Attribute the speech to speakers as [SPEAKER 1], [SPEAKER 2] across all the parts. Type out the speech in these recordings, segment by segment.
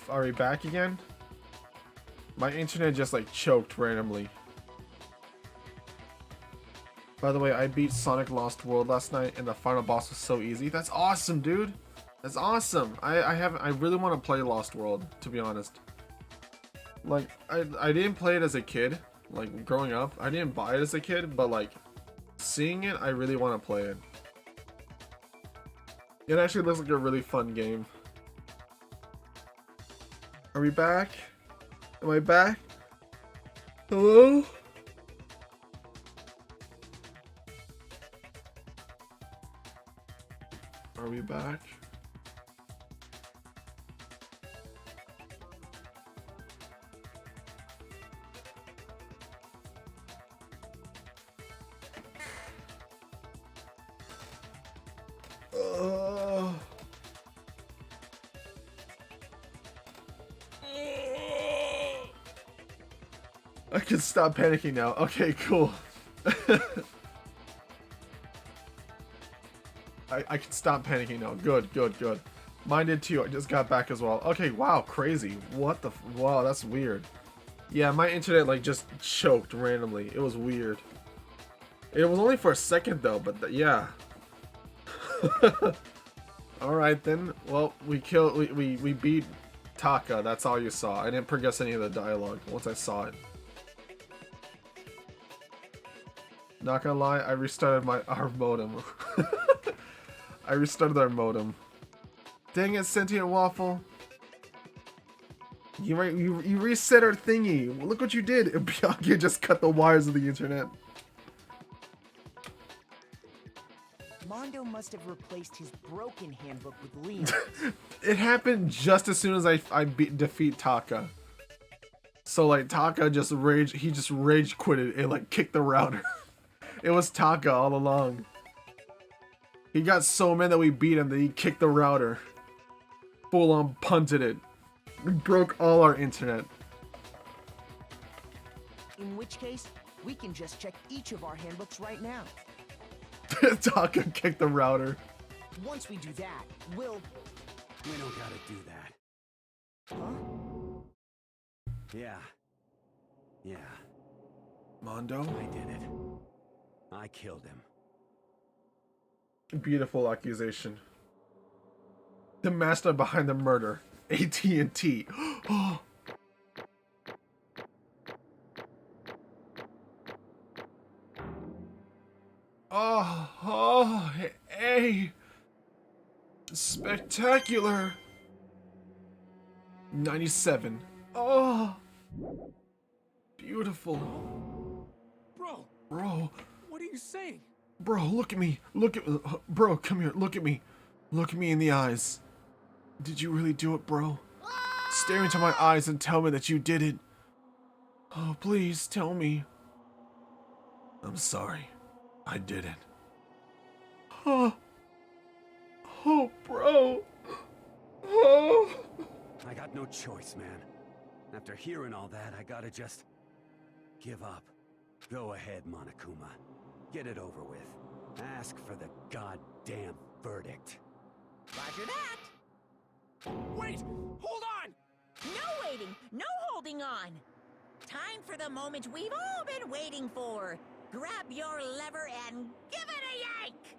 [SPEAKER 1] Are we back again? My internet just like choked randomly. By the way, I beat Sonic Lost World last night and the final boss was so easy. That's awesome, dude. That's awesome. I really want to play Lost World, to be honest. Like I didn't play it as a kid, like growing up. I didn't buy it as a kid, but like seeing it, I really want to play it. It actually looks like a really fun game. Are we back? Am I back? Hello? Are we back? I can stop panicking now. Okay, cool. I can stop panicking now. Good, good, good. Mine did too. I just got back as well. Okay, wow, crazy. What the wow, that's weird. Yeah, my internet like just choked randomly. It was weird. It was only for a second though, but yeah. Alright then. Well, we beat Taka. That's all you saw. I didn't progress any of the dialogue once I saw it. Not gonna lie, I restarted our modem. I restarted our modem. Dang it, Sentient Waffle. You reset our thingy. Well, look what you did. You just cut the wires of the internet.
[SPEAKER 2] Mondo must have replaced his broken handbook with Leon.
[SPEAKER 1] It happened just as soon as I defeat Taka. So like Taka just rage quitted and like kicked the router. It was Taka all along. He got so mad that we beat him that he kicked the router. Full on punted it. Broke all our internet.
[SPEAKER 2] In which case, we can just check each of our handbooks right now.
[SPEAKER 1] Taka kicked the router.
[SPEAKER 2] Once we do that, we don't gotta do that. Huh? Yeah.
[SPEAKER 1] Mondo?
[SPEAKER 2] I did it. I killed him.
[SPEAKER 1] Beautiful accusation. The master behind the murder. AT&T. Oh, hey. Spectacular. 97. Oh. Beautiful. Bro.
[SPEAKER 3] What are you saying?
[SPEAKER 1] Bro, look at me. Bro, come here. Look at me. Look me in the eyes. Did you really do it, bro? Stare into my eyes and tell me that you did it. Oh, please tell me. I'm sorry. I did it. Oh, bro. Oh.
[SPEAKER 3] I got no choice, man. After hearing all that, I gotta just give up. Go ahead, Monokuma. Get it over with. Ask for the goddamn verdict.
[SPEAKER 4] Roger that.
[SPEAKER 3] Wait! Hold on!
[SPEAKER 4] No waiting, no holding on. Time for the moment we've all been waiting for. Grab your lever and give it a yank!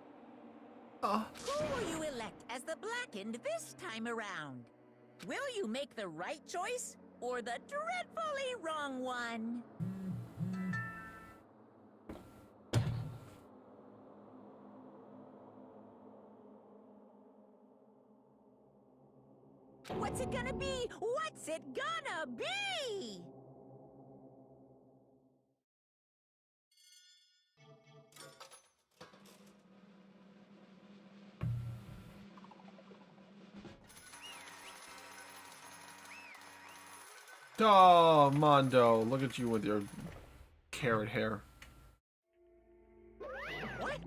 [SPEAKER 4] Who will you elect as the Blackened this time around? Will you make the right choice or the dreadfully wrong one? What's it gonna be? What's it gonna be?
[SPEAKER 1] Oh, Mondo, look at you with your carrot hair.
[SPEAKER 4] What?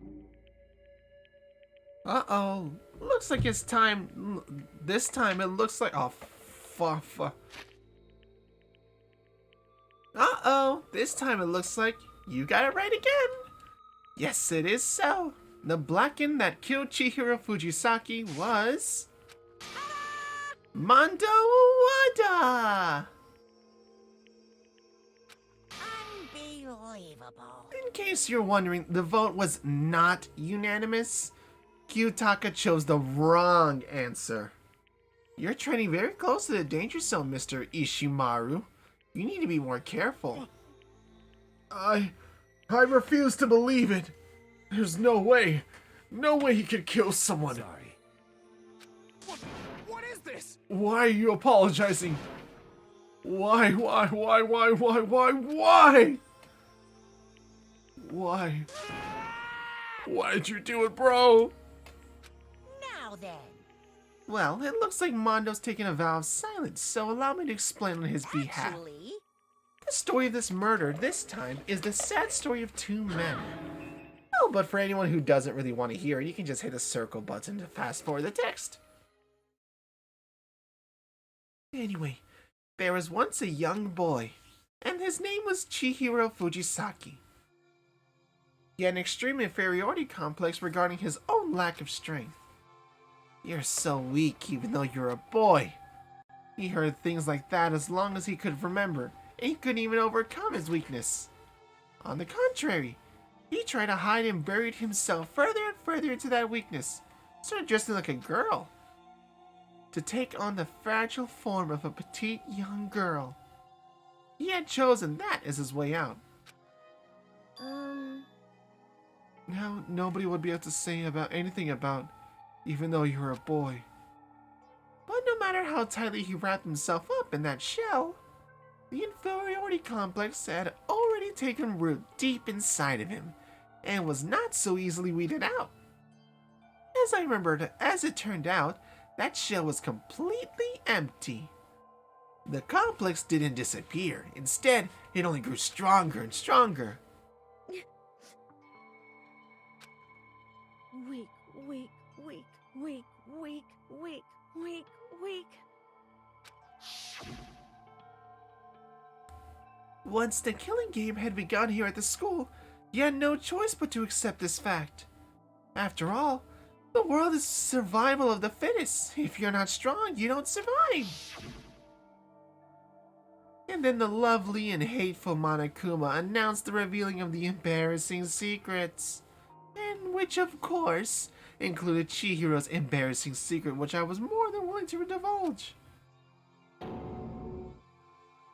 [SPEAKER 1] Uh-oh. Looks like it's time. This time it looks like... Oh, fuck. Uh-oh. This time it looks like you got it right again. Yes, it is so. The Blackened that killed Chihiro Fujisaki was... Mondo What?
[SPEAKER 4] Unbelievable.
[SPEAKER 1] In case you're wondering, the vote was not unanimous. Gyutaka chose the wrong answer. You're treading very close to the danger zone, Mr. Ishimaru. You need to be more careful. I refuse to believe it. There's no way. No way he could kill someone.
[SPEAKER 3] Sorry. What is this?
[SPEAKER 1] Why are you apologizing? Why? Why'd you do it, bro?
[SPEAKER 4] Now then.
[SPEAKER 1] Well, it looks like Mondo's taking a vow of silence, so allow me to explain on his behalf.
[SPEAKER 4] Actually,
[SPEAKER 1] The story of this murder, this time, is the sad story of two men. Oh, but for anyone who doesn't really want to hear it, you can just hit the circle button to fast forward the text. Anyway, there was once a young boy, and his name was Chihiro Fujisaki. He had an extreme inferiority complex regarding his own lack of strength. You're so weak even though you're a boy. He heard things like that as long as he could remember, and he couldn't even overcome his weakness. On the contrary, he tried to hide and buried himself further and further into that weakness, started dressing like a girl, to take on the fragile form of a petite young girl. He had chosen that as his way out. Now nobody would be able to say anything about, even though you were a boy. But no matter how tightly he wrapped himself up in that shell, the inferiority complex had already taken root deep inside of him, and was not so easily weeded out. As it turned out, that shell was completely empty. The complex didn't disappear. Instead, it only grew stronger and stronger.
[SPEAKER 5] Weak.
[SPEAKER 1] Once the killing game had begun here at the school, you had no choice but to accept this fact. After all, the world is survival of the fittest. If you're not strong, you don't survive. And then the lovely and hateful Monokuma announced the revealing of the embarrassing secrets. And which, of course, included Chihiro's embarrassing secret, which I was more than willing to divulge.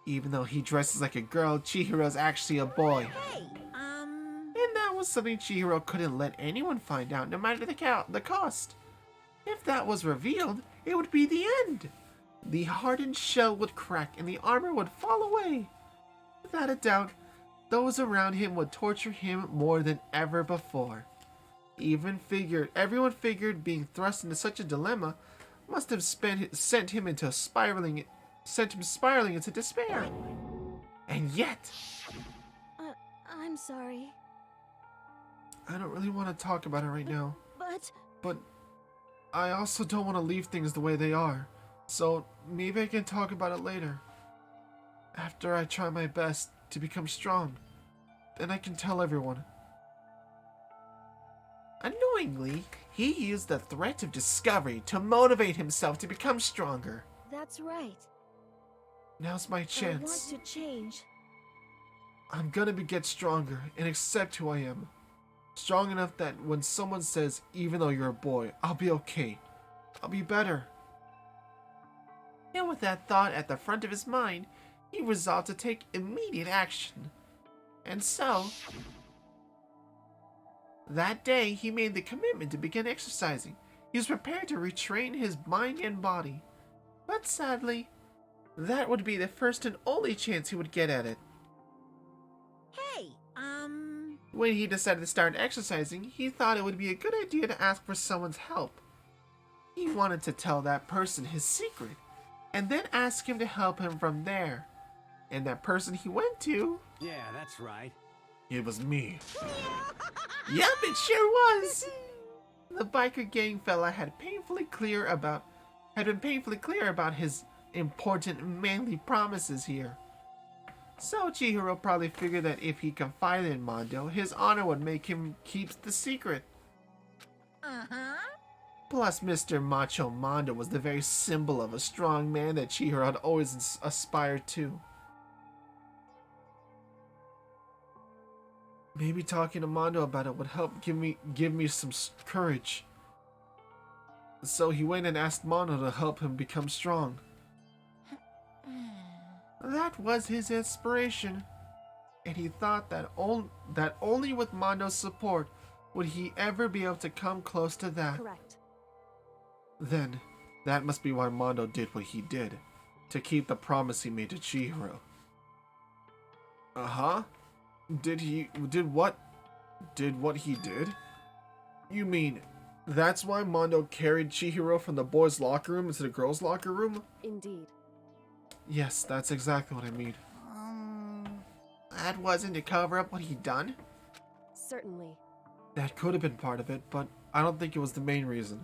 [SPEAKER 1] Even though he dresses like a girl, Chihiro's actually a boy.
[SPEAKER 4] hey,
[SPEAKER 1] And that was something Chihiro couldn't let anyone find out, no matter the cost. If that was revealed, it would be the end. The hardened shell would crack and the armor would fall away. Without a doubt, those around him would torture him more than ever before. Everyone figured being thrust into such a dilemma must have sent him spiraling into despair. And yet,
[SPEAKER 5] I'm sorry,
[SPEAKER 1] I don't really want to talk about it right now.
[SPEAKER 5] but
[SPEAKER 1] I also don't want to leave things the way they are. So maybe I can talk about it later. After I try my best to become strong, then I can tell everyone. Annoyingly, he used the threat of discovery to motivate himself to become stronger.
[SPEAKER 5] that's right.
[SPEAKER 1] Now's my chance.
[SPEAKER 5] I want to change.
[SPEAKER 1] I'm gonna get stronger and accept who I am. Strong enough that when someone says, even though you're a boy, I'll be okay. I'll be better. And with that thought at the front of his mind, he resolved to take immediate action. And so, that day he made the commitment to begin exercising. He was prepared to retrain his mind and body. But sadly, that would be the first and only chance he would get at it.
[SPEAKER 4] hey,
[SPEAKER 1] When he decided to start exercising, he thought it would be a good idea to ask for someone's help. He wanted to tell that person his secret, and then ask him to help him from there. And that person he went to,
[SPEAKER 3] Yeah, that's right.
[SPEAKER 1] it was me. Yep, it sure was. The biker gang fella had been painfully clear about his important manly promises here. So Chihiro probably figured that if he confided in Mondo, his honor would make him keep the secret.
[SPEAKER 4] uh-huh.
[SPEAKER 1] Plus, Mr. Macho Mondo was the very symbol of a strong man that Chihiro had always aspired to. Maybe talking to Mondo about it would help give me some courage. So he went and asked Mondo to help him become strong. That was his inspiration, and he thought that only with Mondo's support would he ever be able to come close to that.
[SPEAKER 5] Correct.
[SPEAKER 1] Then, that must be why Mondo did what he did, to keep the promise he made to Chihiro. Uh-huh? Did what he did? You mean, that's why Mondo carried Chihiro from the boys' locker room into the girls' locker room?
[SPEAKER 5] Indeed.
[SPEAKER 1] Yes, that's exactly what I mean. That wasn't to cover up what he'd done?
[SPEAKER 5] Certainly.
[SPEAKER 1] That could have been part of it, but I don't think it was the main reason.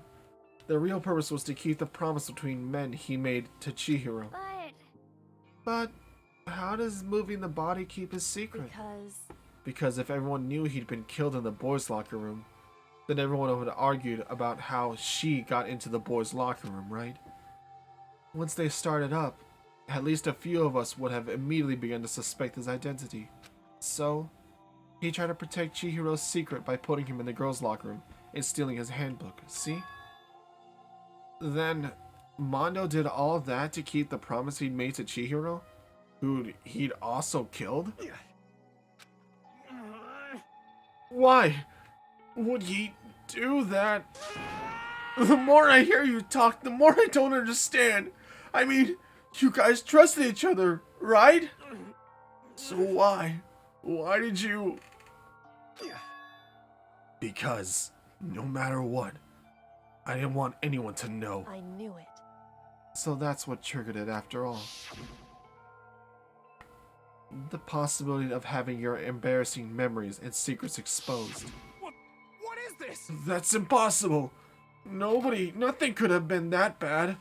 [SPEAKER 1] The real purpose was to keep the promise between men he made to Chihiro. But how does moving the body keep his secret? Because if everyone knew he'd been killed in the boys' locker room, then everyone would have argued about how she got into the boys' locker room, right? Once they started up, at least a few of us would have immediately begun to suspect his identity. So, he tried to protect Chihiro's secret by putting him in the girls' locker room and stealing his handbook, see? Then, Mondo did all that to keep the promise he'd made to Chihiro, who he'd also killed? Why would he do that? The more I hear you talk, the more I don't understand. I mean, you guys trusted each other, right? So why? Why did you? Because, no matter what, I didn't want anyone to know.
[SPEAKER 5] I knew it.
[SPEAKER 1] So that's what triggered it after all. The possibility of having your embarrassing memories and secrets exposed.
[SPEAKER 3] What is this?
[SPEAKER 1] That's impossible. Nothing could have been that bad.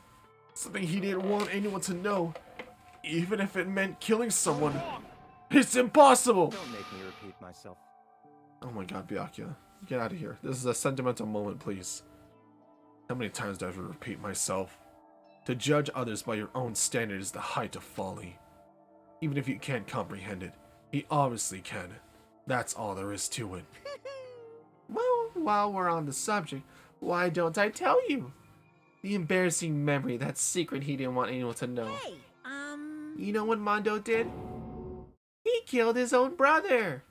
[SPEAKER 1] Something he didn't want anyone to know, even if it meant killing someone. It's impossible!
[SPEAKER 6] Don't make me repeat myself.
[SPEAKER 1] Oh my god, Byakuya. Get out of here. This is a sentimental moment, please. How many times do I have to repeat myself? To judge others by your own standard is the height of folly. Even if you can't comprehend it, he obviously can. That's all there is to it. Well, while we're on the subject, why don't I tell you? The embarrassing memory, that secret he didn't want anyone to know.
[SPEAKER 4] Hey,
[SPEAKER 1] You know what Mondo did? He killed his own brother!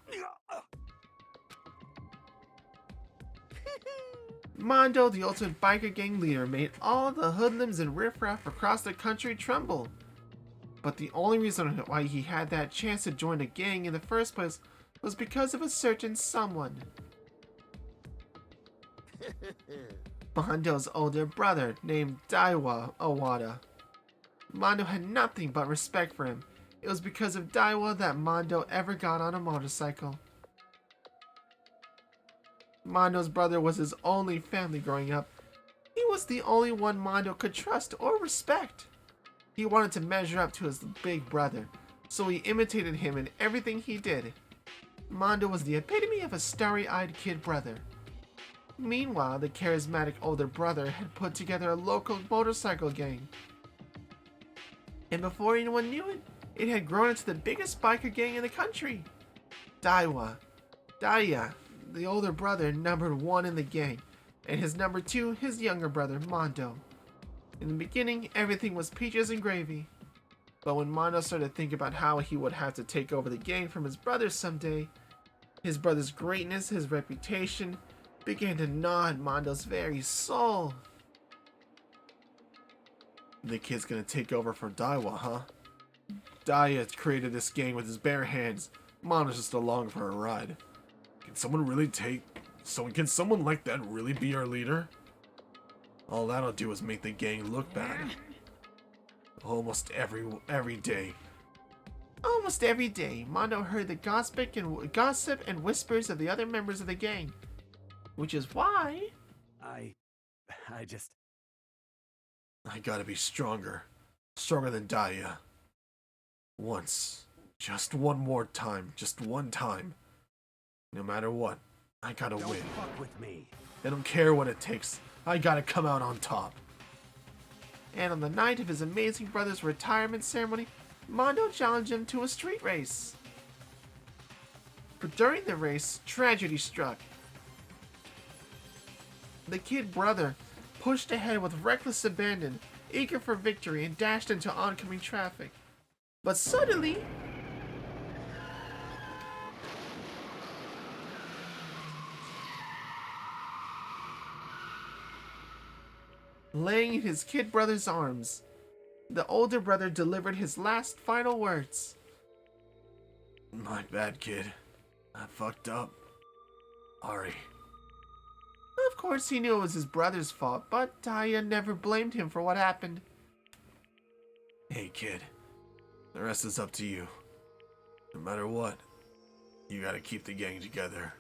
[SPEAKER 1] Mondo, the ultimate biker gang leader, made all the hoodlums and riffraff across the country tremble. But the only reason why he had that chance to join a gang in the first place was because of a certain someone. Mondo's older brother, named Daiwa Owada. Mondo had nothing but respect for him. It was because of Daiwa that Mondo ever got on a motorcycle. Mondo's brother was his only family growing up. He was the only one Mondo could trust or respect. He wanted to measure up to his big brother, so he imitated him in everything he did. Mondo was the epitome of a starry-eyed kid brother. Meanwhile, the charismatic older brother had put together a local motorcycle gang. And before anyone knew it, it had grown into the biggest biker gang in the country. Daiya, the older brother, numbered 1 in the gang, and his number 2, his younger brother, Mondo. In the beginning, everything was peaches and gravy. But when Mondo started thinking about how he would have to take over the gang from his brother someday, his brother's greatness, his reputation, began to gnaw at Mondo's very soul. The kid's gonna take over for Daiya, huh? Daiya created this gang with his bare hands. Mondo's just along for a ride. Can someone like that really be our leader? All that'll do is make the gang look bad. Almost every day. Almost every day, Mondo heard the gossip and whispers of the other members of the gang. Which is why...
[SPEAKER 3] I
[SPEAKER 1] gotta be stronger. Stronger than Daiya. Once. Just one more time. Just one time. No matter what, I gotta win.
[SPEAKER 3] Don't fuck with me.
[SPEAKER 1] I don't care what it takes. I gotta come out on top. And on the night of his amazing brother's retirement ceremony, Mondo challenged him to a street race. But during the race, tragedy struck. The kid brother pushed ahead with reckless abandon, eager for victory, and dashed into oncoming traffic. But suddenly, laying in his kid brother's arms, the older brother delivered his last final words. My bad, kid. I fucked up. Sorry. Of course, he knew it was his brother's fault, but Taya never blamed him for what happened. Hey, kid. The rest is up to you. No matter what, you gotta keep the gang together.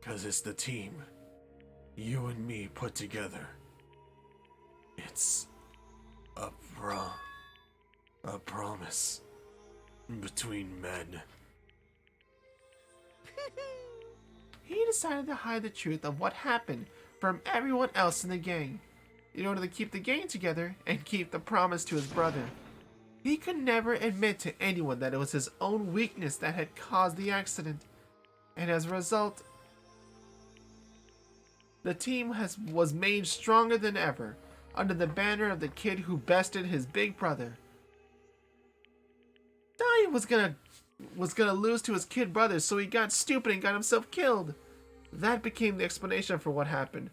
[SPEAKER 1] 'Cause it's the team you and me put together. It's a promise between men. He decided to hide the truth of what happened from everyone else in the gang, in order to keep the gang together and keep the promise to his brother. He could never admit to anyone that it was his own weakness that had caused the accident, and as a result, the team was made stronger than ever under the banner of the kid who bested his big brother. Dai was gonna lose to his kid brother, so he got stupid and got himself killed. That became the explanation for what happened.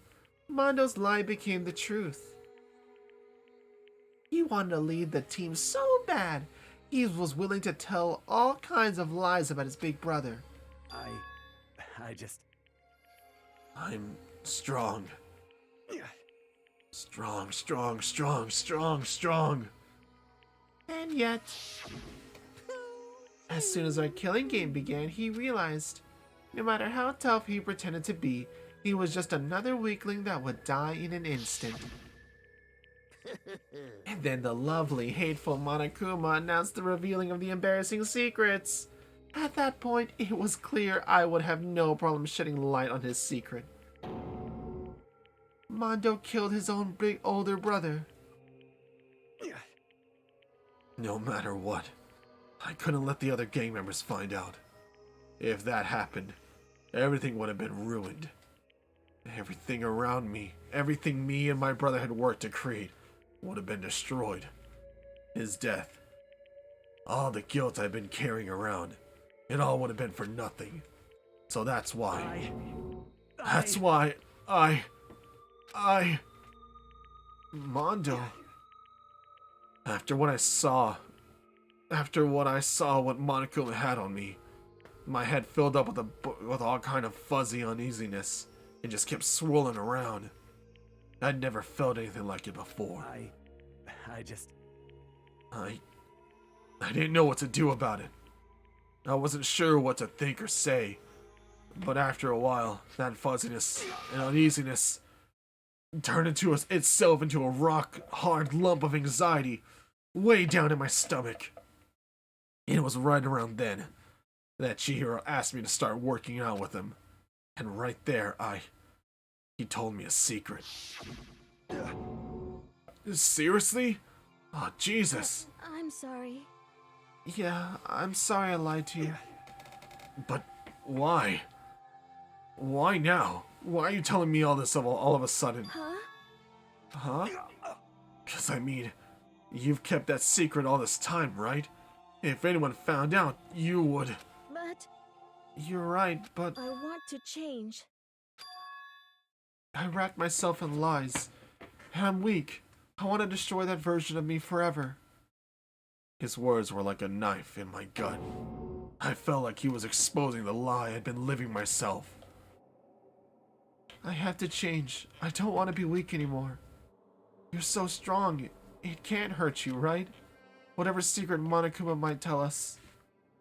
[SPEAKER 1] Mondo's lie became the truth. He wanted to lead the team so bad, he was willing to tell all kinds of lies about his big brother. I'm strong. Strong. And yet, as soon as our killing game began, he realized, no matter how tough he pretended to be, he was just another weakling that would die in an instant. And then the lovely, hateful Monokuma announced the revealing of the embarrassing secrets. At that point, it was clear I would have no problem shedding light on his secret. Mondo killed his own big older brother. No matter what, I couldn't let the other gang members find out. If that happened, everything would have been ruined. Everything around me, everything me and my brother had worked to create, would have been destroyed. His death, all the guilt I've been carrying around, it all would have been for nothing. So that's why Mondo, after what I saw what Monokuma had on me, my head filled up with all kind of fuzzy uneasiness. It just kept swirling around. I'd never felt anything like it before. I didn't know what to do about it. I wasn't sure what to think or say. But after a while, that fuzziness and uneasiness turned itself into a rock-hard lump of anxiety way down in my stomach. And it was right around then that Chihiro asked me to start working out with him. And right there, he told me a secret. Seriously? Oh, Jesus.
[SPEAKER 5] I'm sorry.
[SPEAKER 1] Yeah, I'm sorry I lied to you. But why? Why now? Why are you telling me all this all of a sudden? Huh? 'Cause I mean, you've kept that secret all this time, right? If anyone found out, you would...
[SPEAKER 5] But...
[SPEAKER 1] You're right, but...
[SPEAKER 5] I want to change.
[SPEAKER 1] I wrapped myself in lies. And I'm weak. I want to destroy that version of me forever. His words were like a knife in my gut. I felt like he was exposing the lie I'd been living myself. I have to change. I don't want to be weak anymore. You're so strong. It can't hurt you, right? Whatever secret Monokuma might tell us.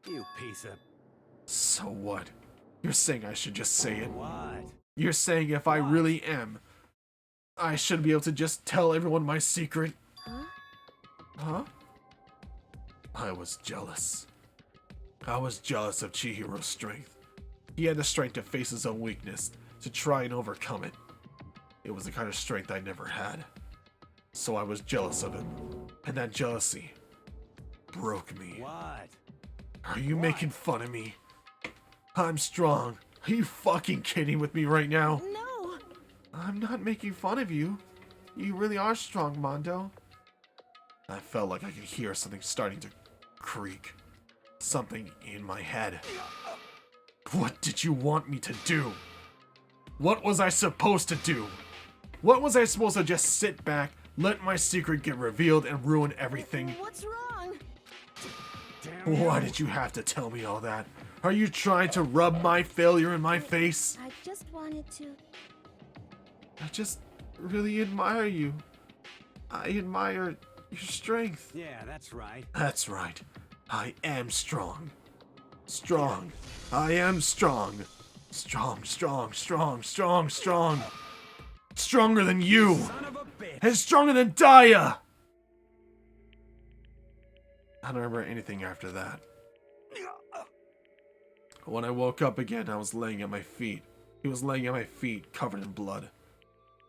[SPEAKER 3] You piece of...
[SPEAKER 1] So what? You're saying I should just say it?
[SPEAKER 3] What?
[SPEAKER 1] You're saying if I really am, I should be able to just tell everyone my secret? Huh? I was jealous. I was jealous of Chihiro's strength. He had the strength to face his own weakness, to try and overcome it. It was the kind of strength I never had. So I was jealous of him. And that jealousy broke me.
[SPEAKER 3] What?
[SPEAKER 1] Are you making fun of me? I'm strong. Are you fucking kidding with me right now?
[SPEAKER 5] No!
[SPEAKER 1] I'm not making fun of you. You really are strong, Mondo. I felt like I could hear something starting to creak. Something in my head. What did you want me to do? What was I supposed to do? What was I supposed to just sit back, let my secret get revealed and ruin everything?
[SPEAKER 5] What's wrong?
[SPEAKER 1] Why did you have to tell me all that? Are you trying to rub my failure in my face?
[SPEAKER 5] I just wanted to.
[SPEAKER 1] I just really admire you. I admire your strength.
[SPEAKER 3] Yeah, that's right.
[SPEAKER 1] That's right. I am strong. Strong. I am strong. Strong, strong, strong, strong, strong. Stronger than you.
[SPEAKER 3] Son of a bitch.
[SPEAKER 1] And stronger than Daya. I don't remember anything after that. When I woke up again, I was laying at my feet. He was laying at my feet, covered in blood.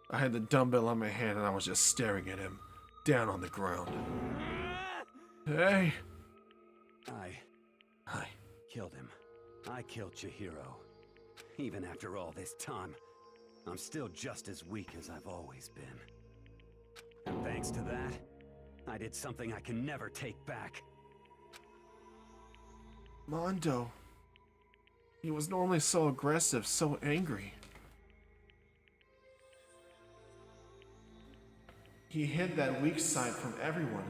[SPEAKER 1] I had the dumbbell on my hand and I was just staring at him, down on the ground. Hey.
[SPEAKER 3] I
[SPEAKER 1] Hi.
[SPEAKER 3] killed him. I killed Chihiro. Even after all this time, I'm still just as weak as I've always been. And thanks to that, I did something I can never take back.
[SPEAKER 1] Mondo. He was normally so aggressive, so angry. He hid that weak side from everyone.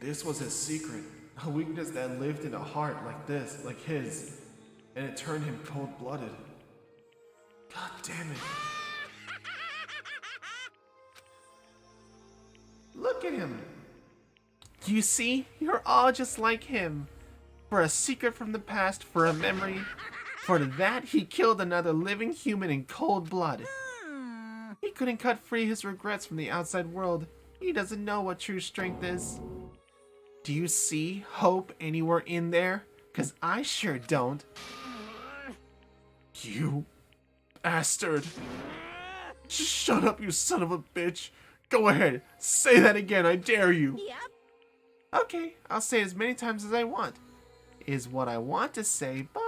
[SPEAKER 1] This was his secret. A weakness that lived in a heart like this, like his. And it turned him cold-blooded. God damn it. Look at him. You see? You're all just like him. For a secret from the past, for a memory. For that, he killed another living human in cold blood. He couldn't cut free his regrets from the outside world. He doesn't know what true strength is. Do you see hope anywhere in there? 'Cause I sure don't. You bastard. Shut up, you son of a bitch. Go ahead, say that again, I dare you.
[SPEAKER 4] Yep.
[SPEAKER 1] Okay, I'll say it as many times as I want. Is what I want to say, but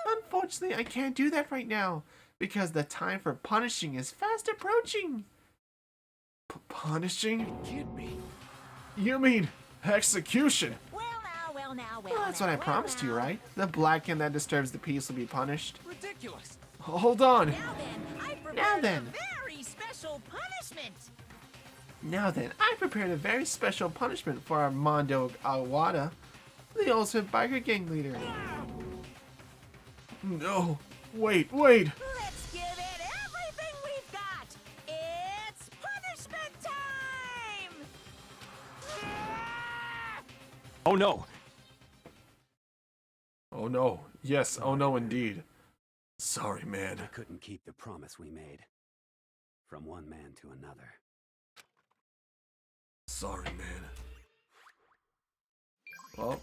[SPEAKER 1] unfortunately I can't do that right now because the time for punishing is fast approaching. Punishing?
[SPEAKER 3] Kid me.
[SPEAKER 1] You mean execution?
[SPEAKER 4] Well now.
[SPEAKER 1] Well, that's what I promised you, right? The black hand that disturbs the peace will be punished.
[SPEAKER 3] Ridiculous.
[SPEAKER 1] Hold on.
[SPEAKER 4] Now then, I prepared
[SPEAKER 1] Now then.
[SPEAKER 4] a very special punishment.
[SPEAKER 1] Now then, I prepared a very special punishment for our Mondo Awada, the ultimate biker gang leader. No, wait.
[SPEAKER 4] Let's give it everything we've got. It's punishment time.
[SPEAKER 3] Oh no.
[SPEAKER 1] Oh no. Yes, oh no indeed. Sorry, man.
[SPEAKER 3] I couldn't keep the promise we made. From one man to another.
[SPEAKER 1] Sorry, man. Well.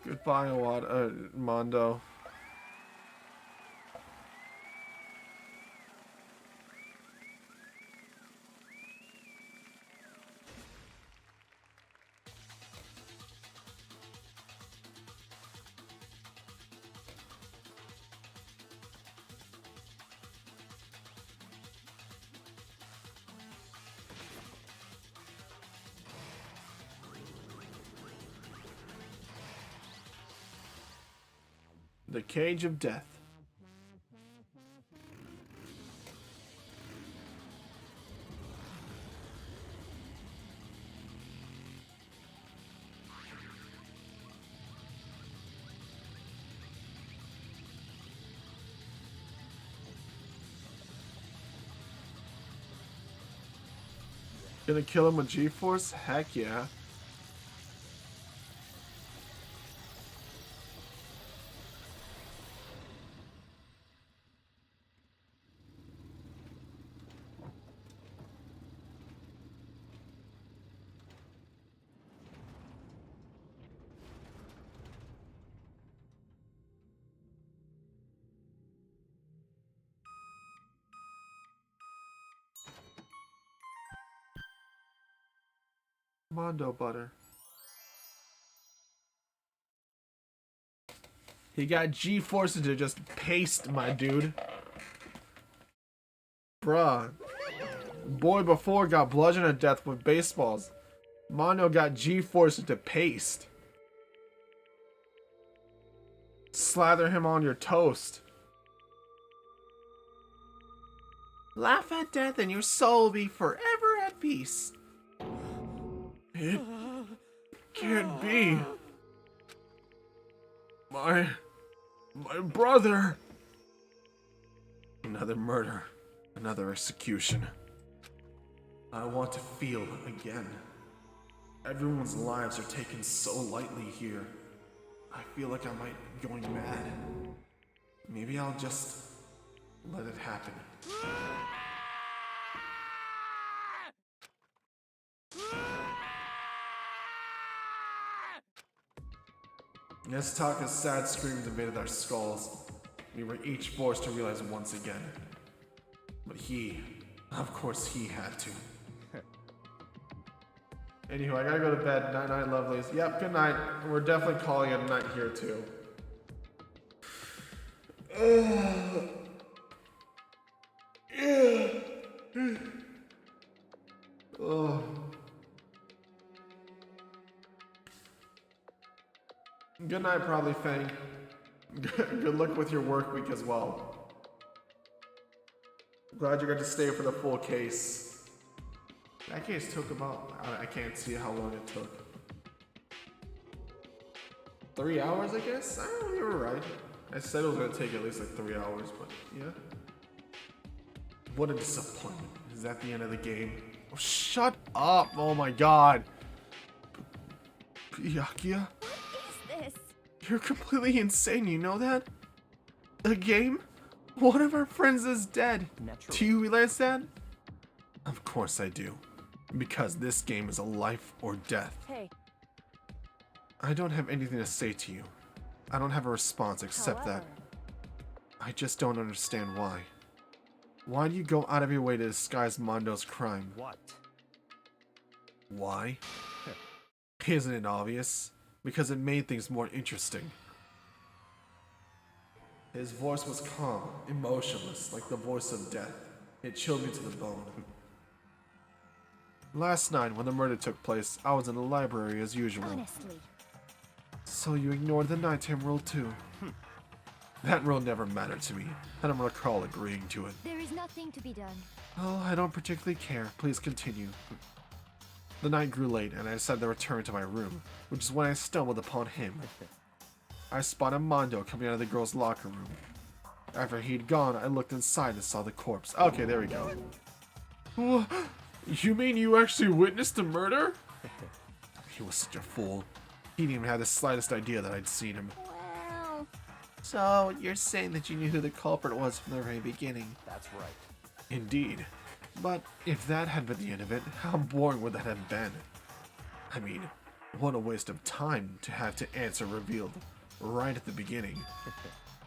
[SPEAKER 1] Goodbye, Mondo. The Cage of Death. Gonna kill him with G-Force? Heck yeah. Mondo butter. He got G-forces to just paste, my dude. Bruh. Boy before got bludgeoned to death with baseballs. Mondo got G-forces to paste. Slather him on your toast. Laugh at death and your soul be forever at peace. It can't be. My brother. Another murder. Another execution. I want to feel again. Everyone's lives are taken so lightly here. I feel like I might be going mad. Maybe I'll just let it happen. As Taka's sad screams invaded our skulls, we were each forced to realize once again. But he, of course he had to. Anywho, I gotta go to bed. Night night, lovelies. Yep, good night. We're definitely calling it a night here too. Good night, probably, Fang. Good luck with your work week as well. Glad you got to stay for the full case. That case took about, I can't see how long it took. 3 hours, I guess? I don't know, you were right. I said it was gonna take at least like 3 hours, but yeah. What a disappointment. Is that the end of the game? Oh, shut up! Oh my god. Byakuya?
[SPEAKER 5] What is this?
[SPEAKER 1] You're completely insane, you know that? A game? One of our friends is dead.
[SPEAKER 2] Naturally.
[SPEAKER 1] Do you realize that? Of course I do. Because this game is a life or death.
[SPEAKER 5] Hey,
[SPEAKER 1] I don't have anything to say to you. I don't have a response except that
[SPEAKER 5] however,
[SPEAKER 1] I just don't understand why. Why do you go out of your way to disguise Mondo's crime?
[SPEAKER 3] What?
[SPEAKER 1] Why? Isn't it obvious? Because it made things more interesting. His voice was calm, emotionless, like the voice of death. It chilled me to the bone. Last night, when the murder took place, I was in the library as usual.
[SPEAKER 5] honestly,
[SPEAKER 1] So you ignored the nighttime rule too? That rule never mattered to me. I don't recall agreeing to it.
[SPEAKER 5] there is nothing to be done.
[SPEAKER 1] Oh, I don't particularly care. Please continue. The night grew late, and I decided to return to my room, which is when I stumbled upon him. I spotted Mondo coming out of the girls' locker room. After he'd gone, I looked inside and saw the corpse. Okay, there we go. You mean you actually witnessed the murder? He was such a fool. He didn't even have the slightest idea that I'd seen him.
[SPEAKER 5] Well,
[SPEAKER 1] So, you're saying that you knew who the culprit was from the very beginning?
[SPEAKER 3] That's right.
[SPEAKER 1] Indeed. But if that had been the end of it, how boring would that have been? I mean, what a waste of time to have to answer revealed right at the beginning.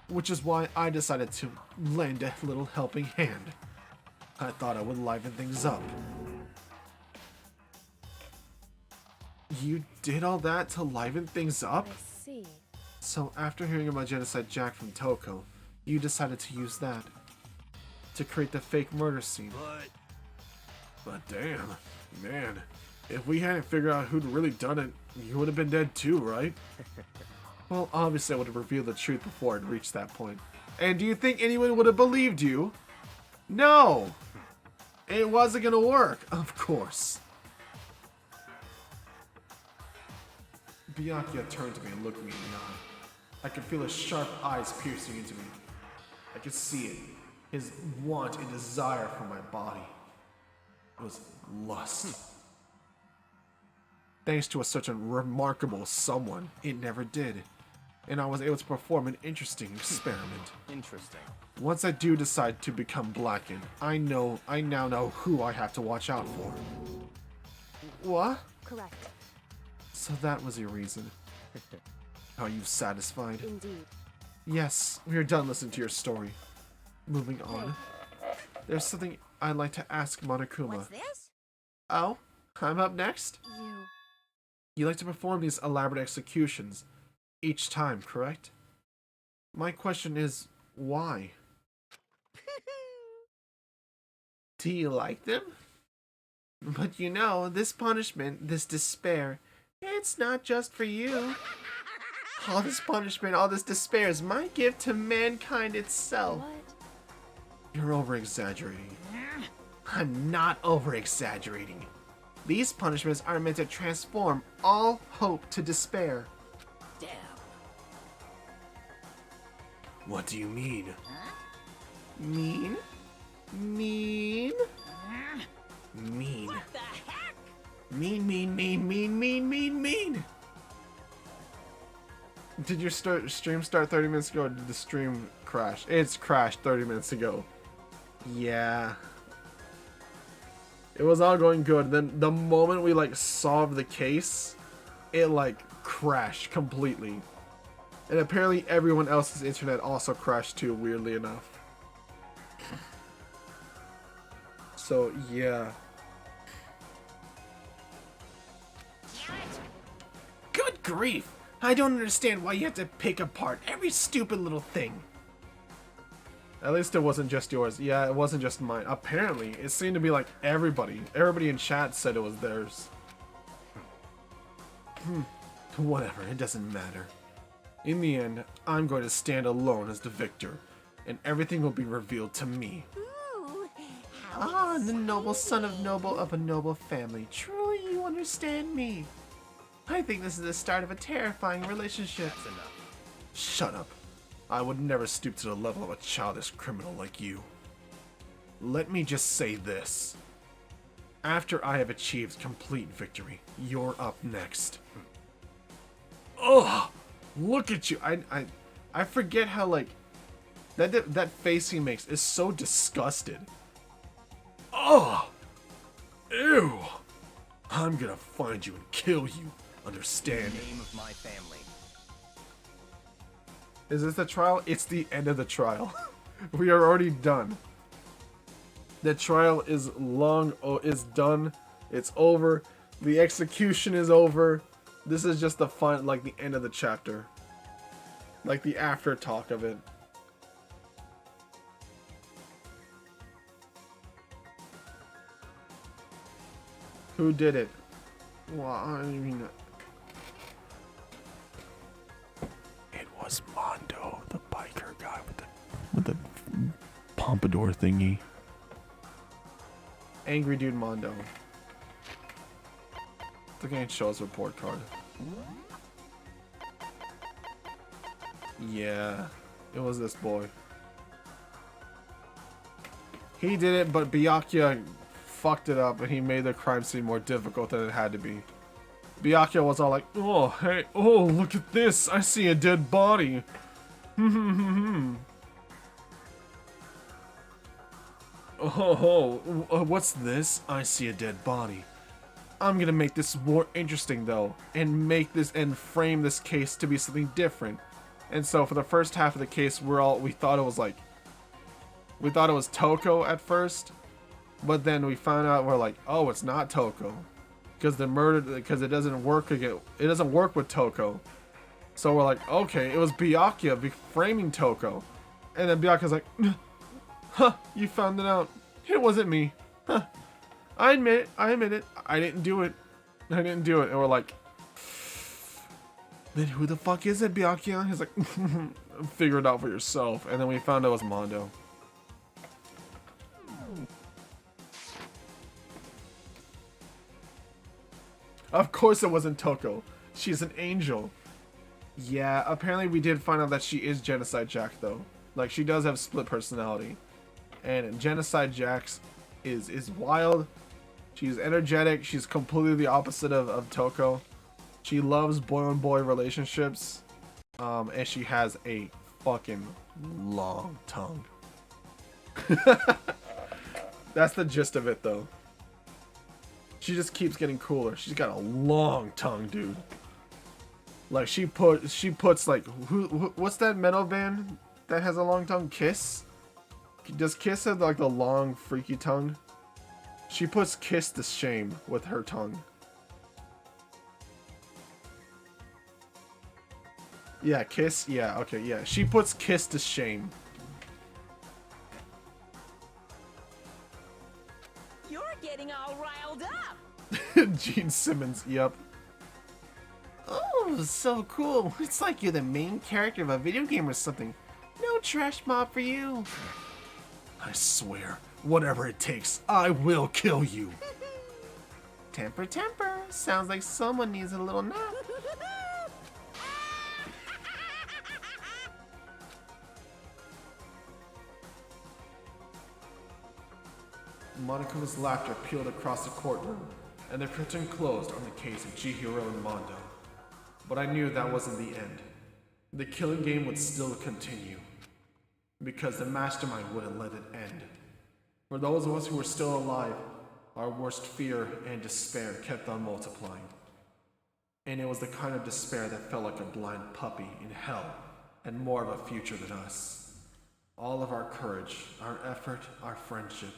[SPEAKER 1] Which is why I decided to lend a little helping hand. I thought I would liven things up. You did all that to liven things up?
[SPEAKER 5] I see.
[SPEAKER 1] So after hearing about Genocide Jack from Toko, you decided to use that to create the fake murder scene. But damn, man, if we hadn't figured out who'd really done it, you would have been dead too, right? Well, obviously I would have revealed the truth before I'd reached that point. And do you think anyone would have believed you? No! It wasn't gonna work, of course. Byakuya turned to me and looked me in the eye. I could feel his sharp eyes piercing into me. I could see it. His want and desire for my body. It was lust. Thanks to such a remarkable someone, it never did. And I was able to perform an interesting experiment.
[SPEAKER 3] Interesting.
[SPEAKER 1] Once I do decide to become blackened, I now know who I have to watch out for. What?
[SPEAKER 5] Correct.
[SPEAKER 1] So that was your reason. Are you satisfied?
[SPEAKER 5] Indeed.
[SPEAKER 1] Yes, we are done listening to your story. Moving on. There's something I'd like to ask Monokuma.
[SPEAKER 4] What's this?
[SPEAKER 1] Oh? I'm up next?
[SPEAKER 5] You.
[SPEAKER 1] You like to perform these elaborate executions each time, correct? My question is, why? Do you like them? But you know, this punishment, this despair, it's not just for you. All this punishment, all this despair is my gift to mankind itself.
[SPEAKER 5] What?
[SPEAKER 1] You're over-exaggerating. I'm not over-exaggerating. These punishments are meant to transform all hope to despair.
[SPEAKER 4] Damn.
[SPEAKER 1] What do you mean? Mean? Mean? Mean.
[SPEAKER 4] What the heck?
[SPEAKER 1] Mean, mean, mean, mean, mean, mean, mean. Did your stream start 30 minutes ago or did the stream crash? It's crashed 30 minutes ago. Yeah. It was all going good. Then the moment we like solved the case, it like crashed completely. And apparently everyone else's internet also crashed too, weirdly enough. So yeah. Good grief! I don't understand why you have to pick apart every stupid little thing. At least it wasn't just yours. Yeah, it wasn't just mine. Apparently, it seemed to be like everybody. Everybody in chat said it was theirs. Whatever, it doesn't matter. In the end, I'm going to stand alone as the victor, and everything will be revealed to me.
[SPEAKER 4] Ooh,
[SPEAKER 1] Ah, the noble son of a noble family. Truly, you understand me. I think this is the start of a terrifying relationship. That's enough. Shut up. I would never stoop to the level of a childish criminal like you. Let me just say this. After I have achieved complete victory, you're up next. Ugh! Look at you. I forget how, like, that face he makes is so disgusted. Ugh! Ew! I'm gonna find you and kill you. Understand?
[SPEAKER 6] Name of my family.
[SPEAKER 1] Is this the trial? It's the end of the trial. We are already done. The trial is is done. It's over. The execution is over. This is just the fun, like the end of the chapter. Like the after talk of it. Who did it? Well, I mean... It was Mondo, the biker guy with the pompadour thingy. Angry dude Mondo. The game shows report card. Yeah, it was this boy. He did it, but Byakuya fucked it up and he made the crime scene more difficult than it had to be. Byakuya was all like, oh, hey, oh, look at this. I see a dead body. Oh, what's this? I see a dead body. I'm gonna make this more interesting though, and frame this case to be something different. And so for the first half of the case, we thought it was Toko at first, but then we found out we're like, oh, it's not Toko, because it doesn't work again. It doesn't work with Toko. So we're like, okay, it was Byakuya framing Toko, and then Byakuya's like, huh, you found it out. It wasn't me. Huh. I admit it. I didn't do it. And we're like, then who the fuck is it, Byakuya? He's like, figure it out for yourself. And then we found out it was Mondo. Of course it wasn't Toko. She's an angel. Yeah, apparently we did find out that she is Genocide Jack, though. Like, she does have split personality. And Genocide Jax is wild. She's energetic. She's completely the opposite of Toko. She loves boy-on-boy relationships. And she has a fucking long tongue. That's the gist of it, though. She just keeps getting cooler. She's got a long tongue, dude. Like, she puts like, what's that metal band that has a long tongue? Kiss? Does Kiss have like the long freaky tongue? She puts kiss to shame with her tongue. Yeah, kiss. Yeah, okay, yeah. She puts kiss to shame.
[SPEAKER 4] You're getting all riled up.
[SPEAKER 1] Gene Simmons, yep. Oh, so cool. It's like you're the main character of a video game or something. No trash mob for you. I swear, whatever it takes, I will kill you. Temper, temper. Sounds like someone needs a little nap. Monaco's laughter peeled across the courtroom, and the curtain closed on the case of Chihiro and Mondo. But I knew that wasn't the end. The killing game would still continue, because the mastermind wouldn't let it end. For those of us who were still alive, our worst fear and despair kept on multiplying. And it was the kind of despair that felt like a blind puppy in hell, and more of a future than us. All of our courage, our effort, our friendship,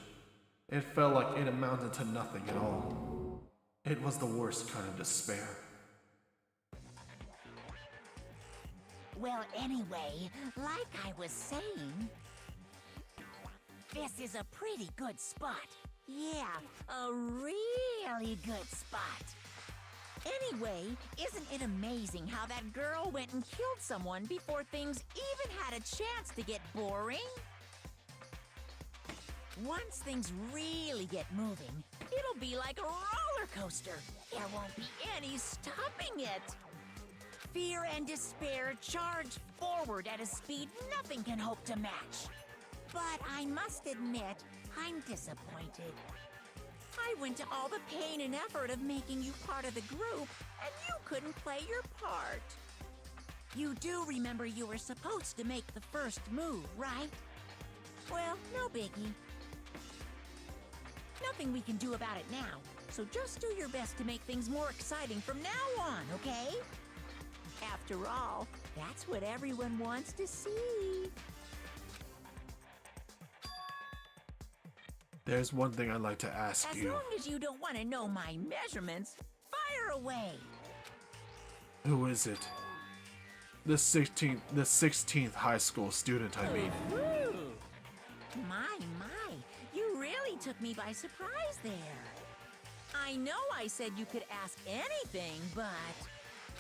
[SPEAKER 1] it felt like it amounted to nothing at all. It was the worst kind of despair.
[SPEAKER 4] Well, anyway, like I was saying, this is a pretty good spot. Yeah, a really good spot. Anyway, isn't it amazing how that girl went and killed someone before things even had a chance to get boring? Once things really get moving, it'll be like a roller coaster. There won't be any stopping it. Fear and despair charge forward at a speed nothing can hope to match. But I must admit, I'm disappointed. I went to all the pain and effort of making you part of the group, and you couldn't play your part. You do remember you were supposed to make the first move, right? Well, no biggie. Nothing we can do about it now, so just do your best to make things more exciting from now on, okay? After all, that's what everyone wants to see.
[SPEAKER 1] There's one thing I'd like to ask you.
[SPEAKER 4] As long as you don't want to know my measurements, fire away.
[SPEAKER 1] Who is it? The 16th high school student, I mean.
[SPEAKER 4] My, you really took me by surprise there. I know I said you could ask anything, but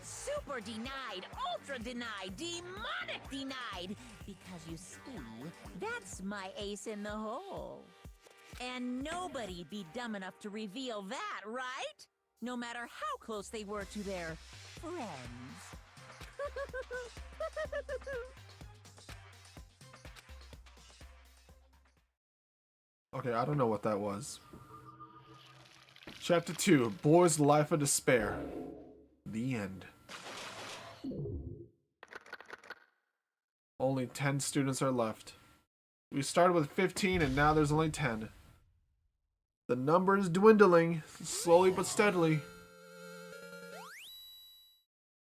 [SPEAKER 4] super denied, ultra denied, demonic denied, because you see, that's my ace in the hole. And nobody'd be dumb enough to reveal that, right? No matter how close they were to their friends.
[SPEAKER 1] Okay, I don't know what that was. Chapter 2, Boy's Life of Despair. The end. Only 10 students are left. We started with 15 and now there's only 10. The number is dwindling, slowly but steadily.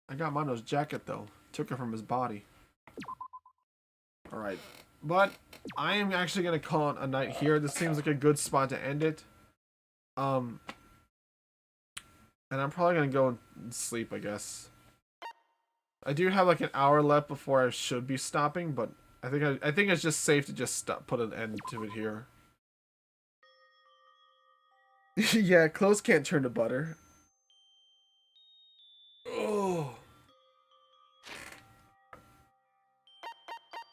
[SPEAKER 1] I got Mondo's jacket though. Took it from his body. Alright. But I am actually going to call it a night here. This seems like a good spot to end it. And I'm probably going to go and sleep, I guess. I do have like an hour left before I should be stopping, but I think it's just safe to just stop, put an end to it here. Yeah, clothes can't turn to butter. Oh.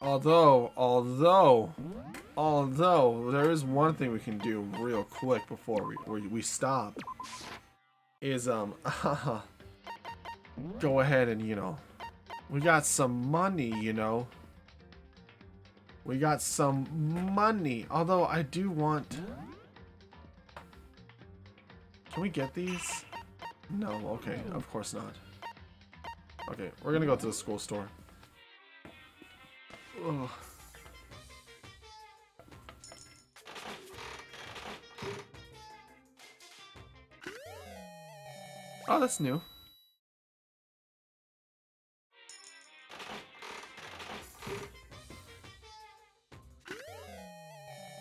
[SPEAKER 1] Although there is one thing we can do real quick before we stop is go ahead and, you know, we got some money, you know. We got some money. Although I do want, can we get these? No, okay, of course not. Okay, we're gonna go to the school store. Ugh. Oh, that's new.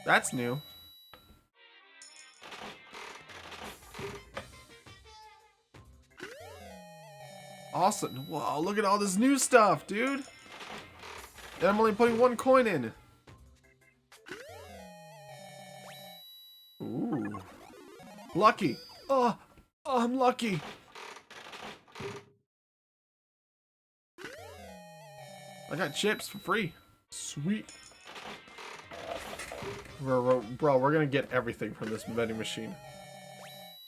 [SPEAKER 1] That's new. Awesome. Wow, look at all this new stuff, dude. And I'm only putting 1 coin in. Ooh. Lucky. Oh, I'm lucky. I got chips for free. Sweet. Bro, we're gonna get everything from this vending machine.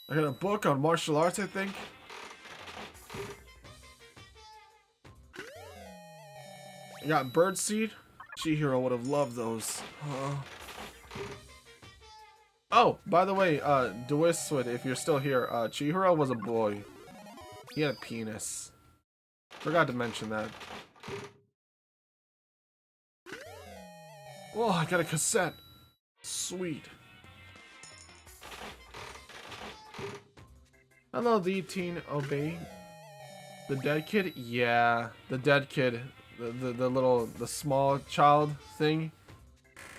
[SPEAKER 1] I got a book on martial arts, I think. I got birdseed. Chihiro would have loved those. Oh, by the way, Dewiswood, if you're still here, Chihiro was a boy. He had a penis. Forgot to mention that. Oh, I got a cassette. Sweet. Hello, the teen obey. The dead kid? Yeah, the dead kid. The small child thing.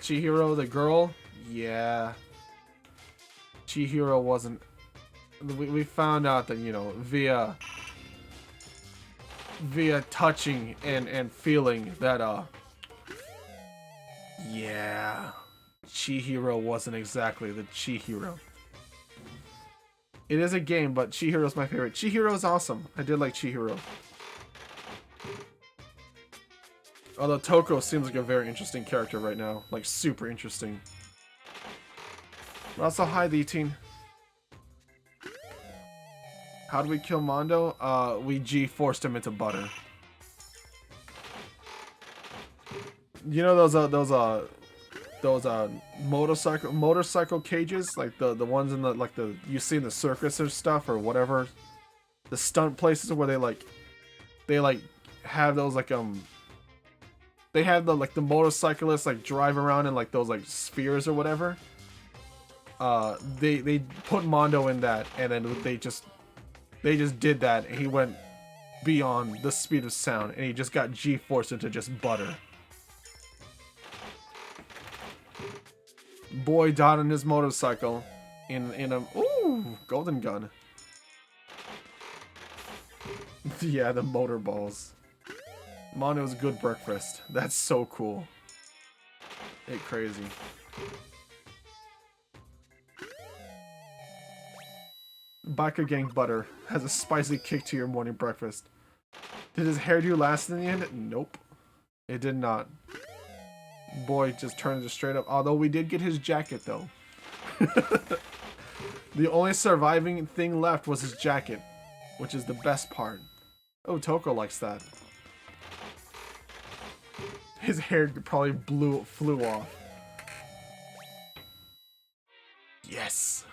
[SPEAKER 1] Chihiro, the girl? Yeah. Chihiro wasn't... We found out that, you know, via touching and feeling that, yeah. Chihiro wasn't exactly the Chihiro. It is a game, but Chihiro's my favorite. Chihiro's awesome. I did like Chihiro. Although Toko seems like a very interesting character right now. Like, super interesting. But also, hi, the teen. How do we kill Mondo? We G-forced him into butter. You know those motorcycle cages, like the ones in the you see in the circus or stuff or whatever, the stunt places where they have those they have the motorcyclists drive around in those spheres or whatever. They put Mondo in that, and then they just did that, and he went beyond the speed of sound, and he just got G-forced into just butter. Boy died on his motorcycle in a golden gun. Yeah, the motor balls. Mondo's good breakfast. That's so cool. It's crazy. Biker Gang Butter has a spicy kick to your morning breakfast. Did his hairdo last in the end? Nope. It did not. Boy just turned it straight up. Although we did get his jacket, though. The only surviving thing left was his jacket, which is the best part. Oh, Toko likes that. His hair probably flew off. Yes.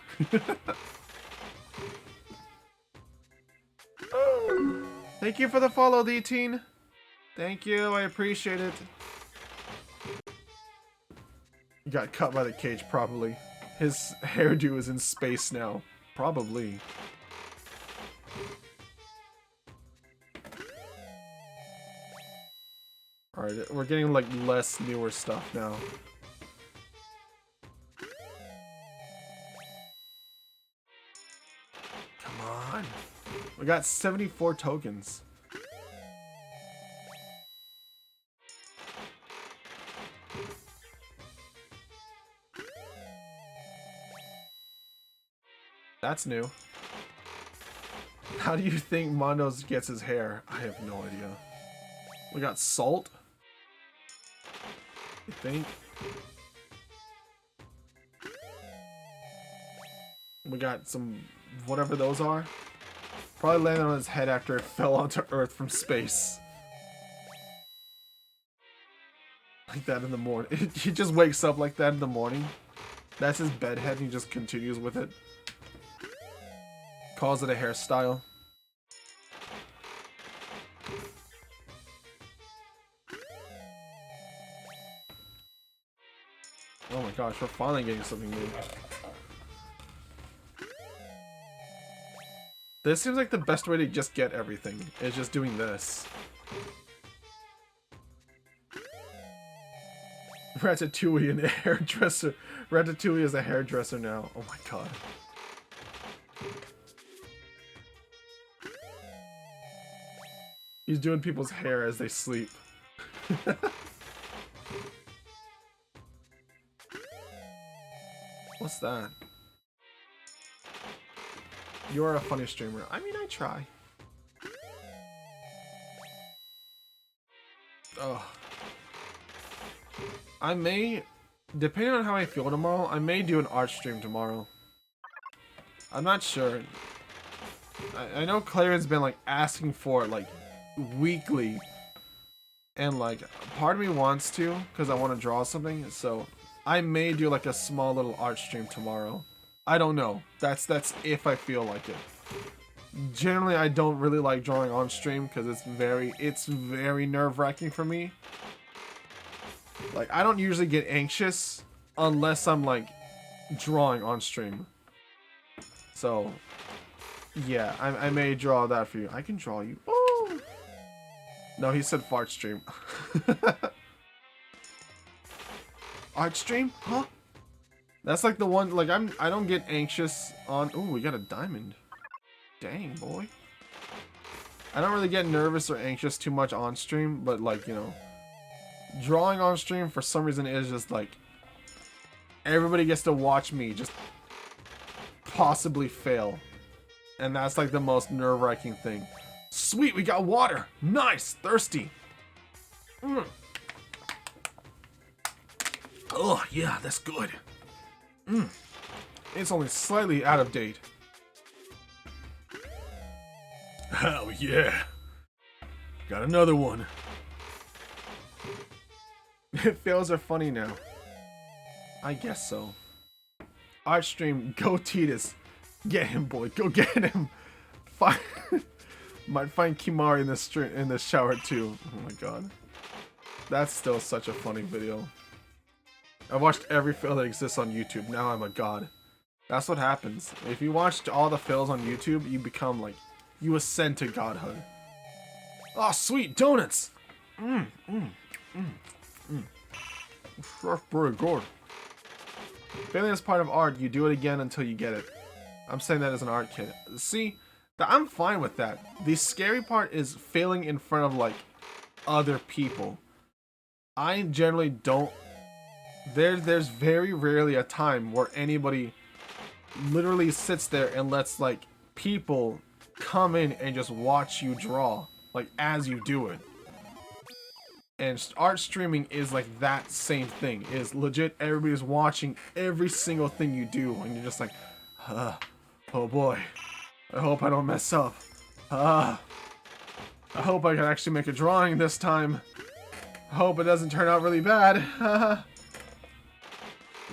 [SPEAKER 1] Thank you for the follow, D-Teen. Thank you, I appreciate it. He got cut by the cage, probably. His hairdo is in space now. Probably. Alright, we're getting less newer stuff now. Come on. We got 74 tokens. That's new. How do you think Mondo gets his hair? I have no idea. We got salt. I think. We got some, whatever those are. Probably landed on his head after it fell onto Earth from space. Like that in the morning. He just wakes up like that in the morning. That's his bed head and he just continues with it. Calls it a hairstyle. Oh my gosh, we're finally getting something new. This seems like the best way to just get everything, is just doing this. Ratatouille and a hairdresser. Ratatouille is a hairdresser now. Oh my god. He's doing people's hair as they sleep. What's that? You're a funny streamer. I mean, I try. Oh. I may, depending on how I feel tomorrow, I may do an art stream tomorrow. I'm not sure. I know Claren's been like asking for it like weekly. And like part of me wants to because I want to draw something. So I may do like a small little art stream tomorrow. I don't know. That's if I feel like it. Generally, I don't really like drawing on stream because it's very nerve-wracking for me. Like, I don't usually get anxious unless I'm like drawing on stream. So, yeah, I may draw that for you. I can draw you. Oh! No, he said fart stream. Art stream? Huh? That's like the one, like I don't get anxious on. Ooh, we got a diamond. Dang, boy. I don't really get nervous or anxious too much on stream, but like, you know, drawing on stream for some reason is just like everybody gets to watch me just possibly fail. And that's like the most nerve-wracking thing. Sweet, we got water. Nice, thirsty. Oh, yeah, that's good. It's only slightly out of date. Oh, yeah. Got another one. Fails are funny now. I guess so. Art stream, go Titus. Get him, boy. Go get him. Might find Kimari in the shower too. Oh my god. That's still such a funny video. I've watched every fail that exists on YouTube. Now I'm a god. That's what happens. If you watched all the fails on YouTube, you become like, you ascend to godhood. Oh, sweet donuts! That's pretty good. Failing is part of art. You do it again until you get it. I'm saying that as an art kid. See, I'm fine with that. The scary part is failing in front of like other people. I generally don't. There's very rarely a time where anybody literally sits there and lets like people come in and just watch you draw like as you do it. And art streaming is like that same thing. Is legit everybody's watching every single thing you do and you're just like, oh boy, I hope I don't mess up. I hope I can actually make a drawing this time. I hope it doesn't turn out really bad.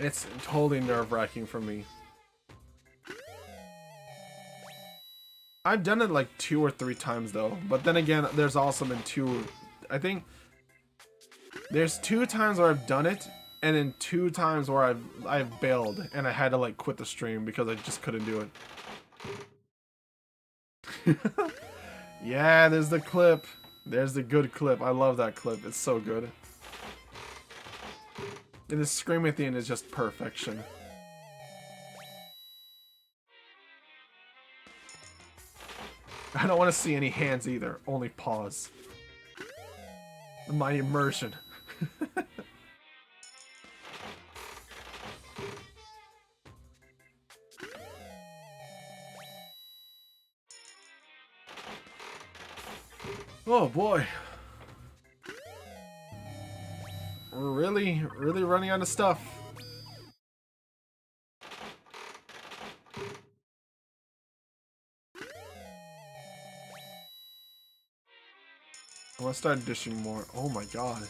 [SPEAKER 1] It's totally nerve-wracking for me. I've done it like 2 or 3 times though, but then again, there's also been there's 2 times where I've done it, and then 2 times where I've bailed and I had to like quit the stream because I just couldn't do it. Yeah, there's the clip. There's the good clip. I love that clip. It's so good. And the scream at the end is just perfection. I don't want to see any hands either. Only paws. My immersion. Oh boy. We're really running out of stuff. I want to start dishing more. Oh my god.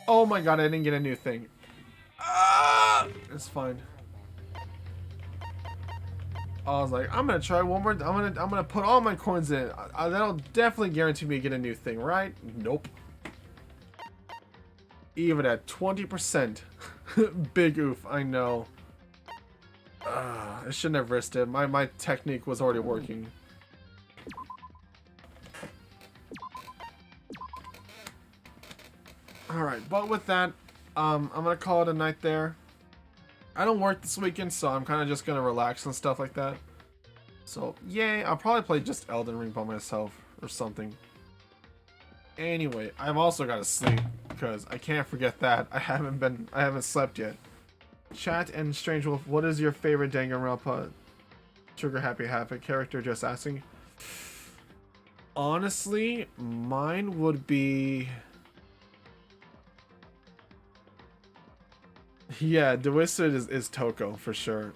[SPEAKER 1] Oh my god, I didn't get a new thing. Ah! It's fine. I was like, I'm gonna try one more. I'm gonna put all my coins in. That'll definitely guarantee me to get a new thing, right? Nope. Even at 20%. Big oof, I know. I shouldn't have risked it. My technique was already working. Alright, but with that, I'm gonna call it a night there. I don't work this weekend, so I'm kind of just gonna relax and stuff like that. So, yay, I'll probably play just Elden Ring by myself or something. Anyway, I've also got to sleep because I can't forget that. I haven't slept yet. Chat and Strange Wolf, what is your favorite Danganronpa Trigger Happy Havoc character? Just asking. Honestly, mine would be... Yeah, the Wizard is Toko for sure.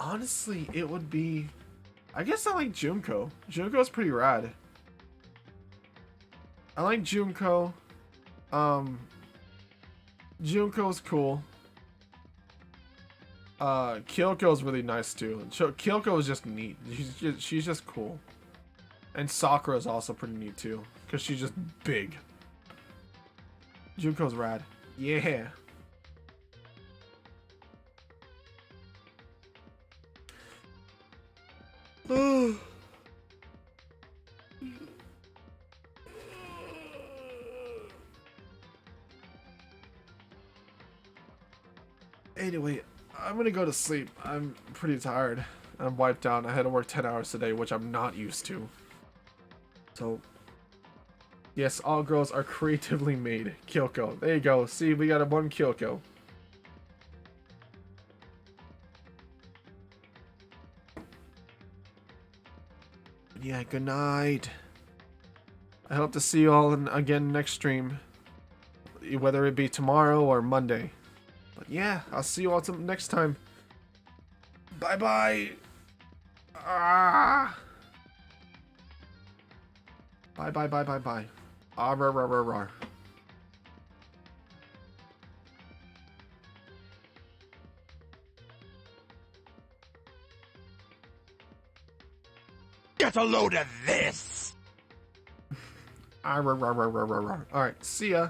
[SPEAKER 1] Honestly, it would be... I guess I like Junko. Junko's pretty rad. I like Junko. Junko's cool. Kyoko's really nice too. Kyoko is just neat. She's just cool. And Sakura is also pretty neat too, because she's just big. Junko's rad. Yeah. Anyway, I'm gonna go to sleep. I'm pretty tired. I'm wiped out. I had to work 10 hours today, which I'm not used to. So, yes, all girls are creatively made. Kyoko. There you go. See, we got a one Kyoko. Yeah, good night. I hope to see you all again next stream. Whether it be tomorrow or Monday. But yeah, I'll see you all next time. Bye-bye. Ah. Bye. Ah, rar, rar, rar, rar.
[SPEAKER 3] Get a load of this!
[SPEAKER 1] Ah, rar, rar, rar, rar, rar, rar. Alright, see ya.